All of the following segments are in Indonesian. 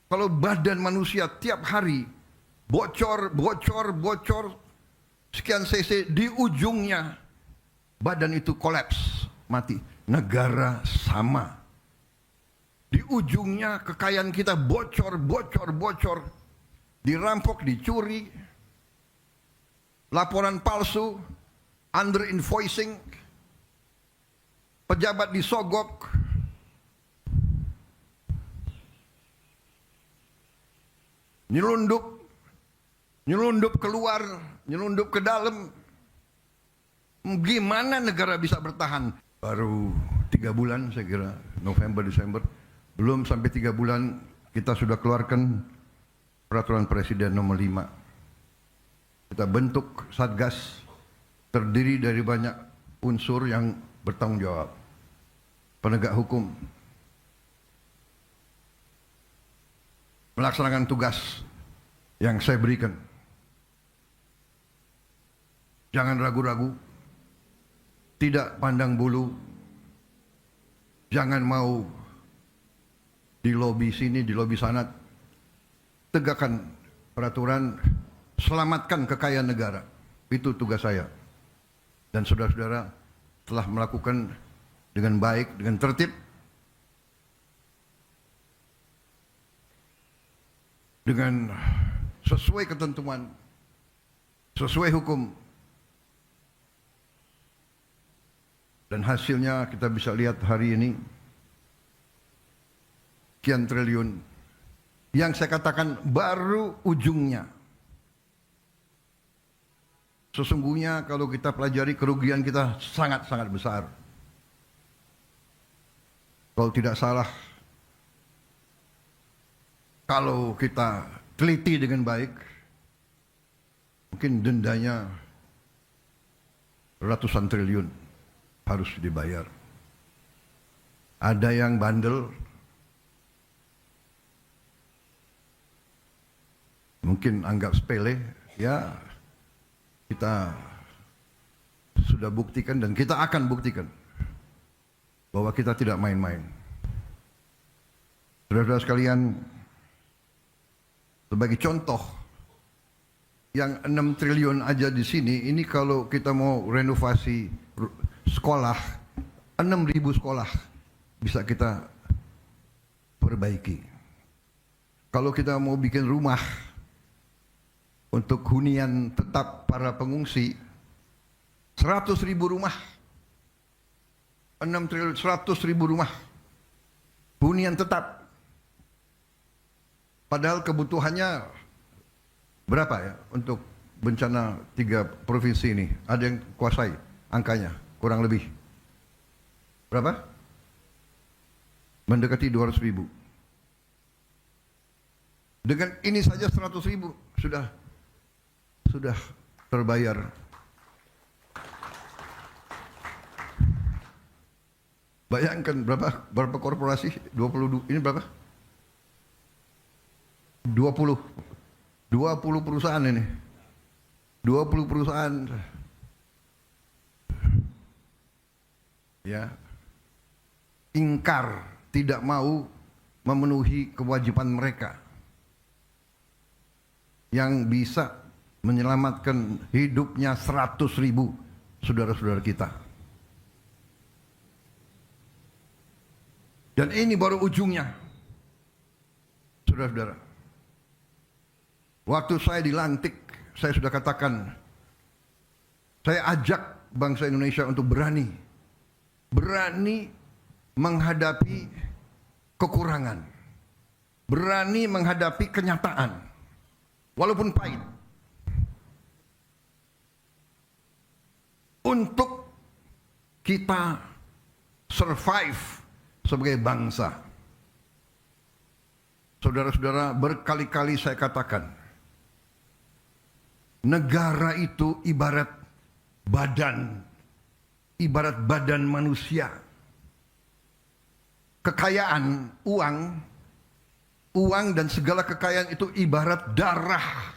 Kalau badan manusia tiap hari bocor, sekian cc, di ujungnya badan itu kolaps, mati. Negara sama. Di ujungnya kekayaan kita bocor, dirampok, dicuri, laporan palsu, under invoicing, pejabat disogok, nyelundup keluar, nyelundup ke dalam. Gimana negara bisa bertahan? Baru 3 bulan saya kira, November, Desember. Belum sampai 3 bulan kita sudah keluarkan peraturan Presiden nomor 5. Kita bentuk Satgas terdiri dari banyak unsur yang bertanggung jawab. Penegak hukum, melaksanakan tugas yang saya berikan. Jangan ragu-ragu, tidak pandang bulu, jangan mau di lobi sini, di lobi sana. Tegakkan peraturan, selamatkan kekayaan negara. Itu tugas saya. Dan saudara-saudara telah melakukan dengan baik, dengan tertib, dengan sesuai ketentuan, sesuai hukum. Dan hasilnya kita bisa lihat hari ini, sekian triliun. Yang saya katakan baru ujungnya. Sesungguhnya kalau kita pelajari, kerugian kita sangat-sangat besar. Kalau tidak salah, kalau kita teliti dengan baik, mungkin dendanya ratusan triliun harus dibayar. Ada yang bandel, mungkin anggap sepele, ya kita sudah buktikan dan kita akan buktikan bahwa kita tidak main-main. Saudara-saudara sekalian, sebagai contoh, yang 6 triliun aja di sini, ini kalau kita mau renovasi sekolah, 6.000 sekolah bisa kita perbaiki. Kalau kita mau bikin rumah untuk hunian tetap para pengungsi, 100.000 rumah, 6 triliun, 100.000 rumah hunian tetap. Padahal kebutuhannya berapa ya untuk bencana 3 provinsi ini? Ada yang kuasai angkanya, kurang lebih berapa? Mendekati 200.000. Dengan ini saja 100.000 sudah terbayar. Bayangkan berapa korporasi? 22, ini berapa? 20 perusahaan ini. 20 perusahaan. Ya. Ingkar, tidak mau memenuhi kewajiban mereka yang bisa menyelamatkan hidupnya 100.000 saudara-saudara kita. Dan ini baru ujungnya, saudara-saudara. Waktu saya dilantik, saya sudah katakan, saya ajak bangsa Indonesia untuk berani menghadapi kekurangan, berani menghadapi kenyataan, walaupun pahit, untuk kita survive sebagai bangsa. Saudara-saudara, berkali-kali saya katakan, negara itu ibarat badan manusia. Kekayaan, uang dan segala kekayaan itu ibarat darah.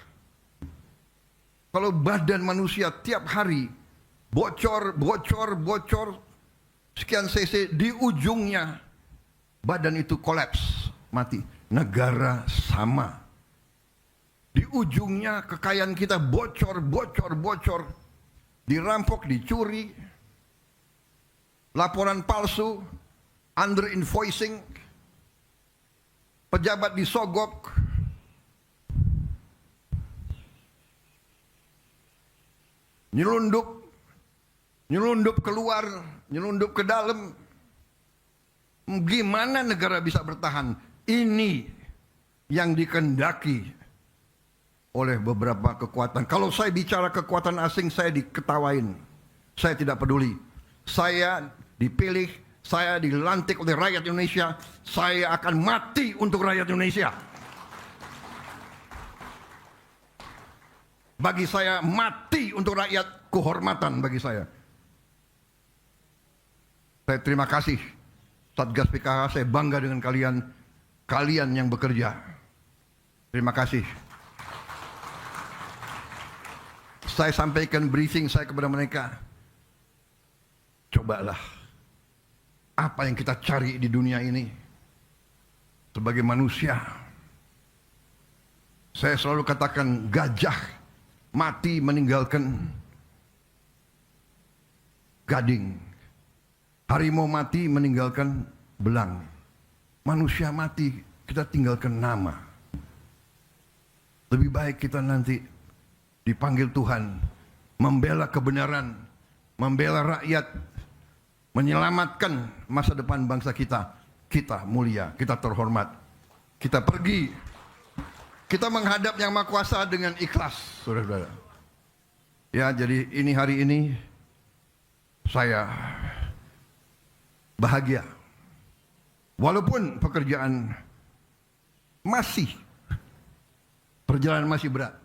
Kalau badan manusia tiap hari bocor, sekian cc, di ujungnya badan itu kolaps, mati. Negara sama. Di ujungnya kekayaan kita bocor, dirampok, dicuri, laporan palsu, under invoicing, pejabat disogok, nyelundup keluar, nyelundup ke dalam. Gimana negara bisa bertahan? Ini yang dikehendaki oleh beberapa kekuatan. Kalau saya bicara kekuatan asing, saya diketawain. Saya tidak peduli. Saya dipilih, saya dilantik oleh rakyat Indonesia. Saya akan mati untuk rakyat Indonesia. Bagi saya, mati untuk rakyat, kehormatan bagi saya. Saya terima kasih Satgas PKH, saya bangga dengan kalian yang bekerja. Terima kasih. Saya sampaikan briefing saya kepada mereka. Cobalah, apa yang kita cari di dunia ini sebagai manusia. Saya selalu katakan, gajah mati meninggalkan gading. Harimau mati meninggalkan belang. Manusia mati, kita tinggalkan nama. Lebih baik kita nanti dipanggil Tuhan, membela kebenaran, membela rakyat, menyelamatkan masa depan bangsa kita. Kita mulia, kita terhormat. Kita pergi, kita menghadap Yang Maha Kuasa dengan ikhlas, saudara-saudara. Ya, jadi hari ini saya bahagia. Walaupun perjalanan masih berat.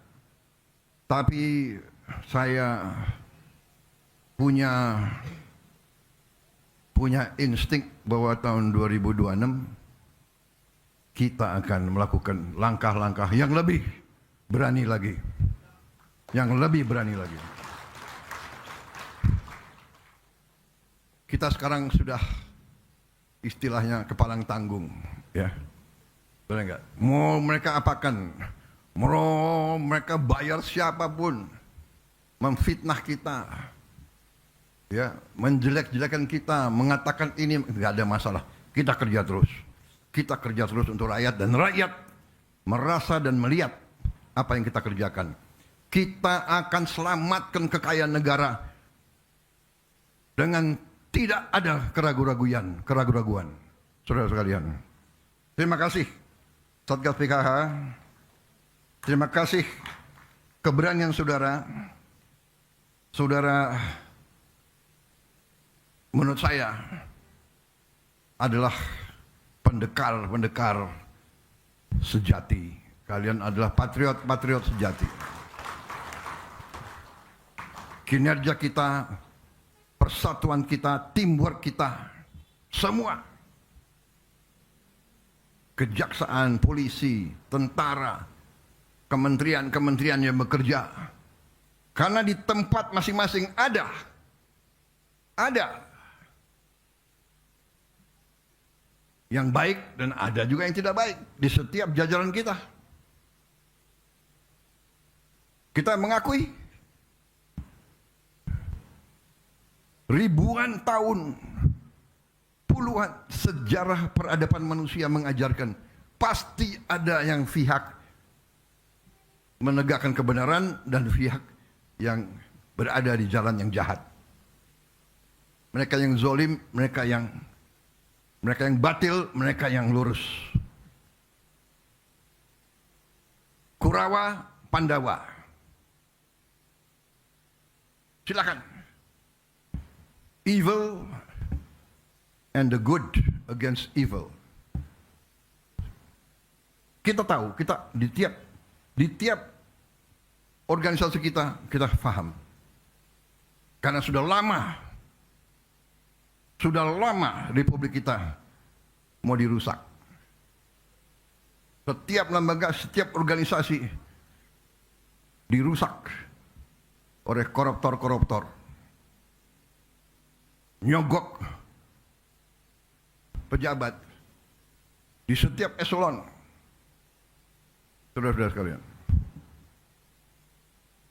Tapi saya punya insting bahwa tahun 2026 kita akan melakukan langkah-langkah yang lebih berani lagi. Yang lebih berani lagi. Kita sekarang sudah istilahnya kepalang tanggung, ya. Benar enggak? Mau mereka apakan? Mau mereka bayar siapapun, memfitnah kita, ya, menjelek-jelekan kita, mengatakan ini, enggak ada masalah. Kita kerja terus. Kita kerja terus untuk rakyat, dan rakyat merasa dan melihat apa yang kita kerjakan. Kita akan selamatkan kekayaan negara dengan tidak ada keraguan. Saudara sekalian, terima kasih Satgas PKH. Terima kasih keberanian saudara. Saudara menurut saya adalah pendekar sejati. Kalian adalah patriot sejati. Kinerja kita, persatuan kita, teamwork kita, semua, kejaksaan, polisi, tentara, kementerian yang bekerja, karena di tempat masing-masing ada yang baik dan ada juga yang tidak baik di setiap jajaran kita. Kita mengakui ribuan tahun, puluhan sejarah peradaban manusia mengajarkan pasti ada yang pihak menegakkan kebenaran dan pihak yang berada di jalan yang jahat. Mereka yang zolim, mereka yang batil, mereka yang lurus. Kurawa, Pandawa. Silakan. Evil and the good against evil. Kita tahu, kita di tiap organisasi kita paham. Karena sudah lama Republik kita mau dirusak. Setiap lembaga, setiap organisasi dirusak oleh koruptor. Nyogok pejabat di setiap eselon. Saudara-saudara sekalian,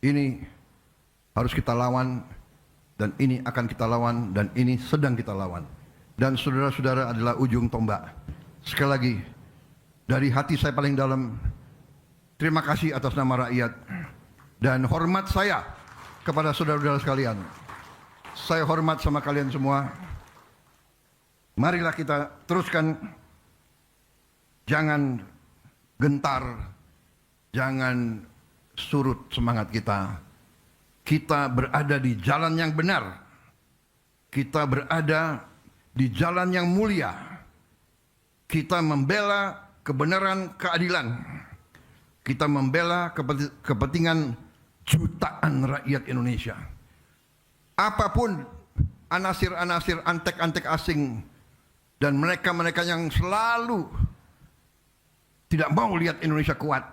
ini harus kita lawan, dan ini akan kita lawan, dan ini sedang kita lawan. Dan saudara-saudara adalah ujung tombak. Sekali lagi, dari hati saya paling dalam, terima kasih atas nama rakyat, dan hormat saya kepada saudara-saudara sekalian. Saya hormat sama kalian semua. Marilah kita teruskan, jangan gentar, jangan surut semangat kita. Kita berada di jalan yang benar. Kita berada di jalan yang mulia. Kita membela kebenaran, keadilan. Kita membela kepentingan jutaan rakyat Indonesia. Apapun anasir-anasir, antek-antek asing, dan mereka-mereka yang selalu tidak mau lihat Indonesia kuat,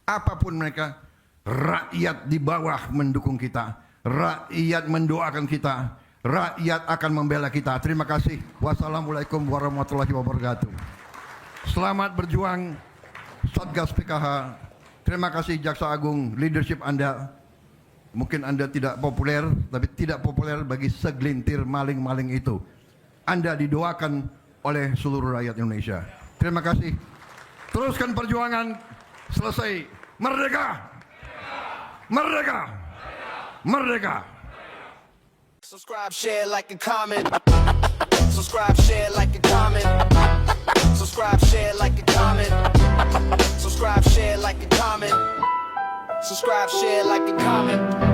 apapun mereka, rakyat di bawah mendukung kita, rakyat mendoakan kita, rakyat akan membela kita. Terima kasih. Wassalamualaikum warahmatullahi wabarakatuh. Selamat berjuang Satgas PKH. Terima kasih Jaksa Agung, leadership Anda. Mungkin Anda tidak populer, tapi tidak populer bagi segelintir maling-maling itu. Anda didoakan oleh seluruh rakyat Indonesia. Terima kasih. Teruskan perjuangan. Selesai. Merdeka! Merdeka! Merdeka! Subscribe, share, like, and comment. Subscribe, share, like, and comment. Subscribe, share, like, and comment. Subscribe, share, like, and comment. Subscribe, share, like, and comment.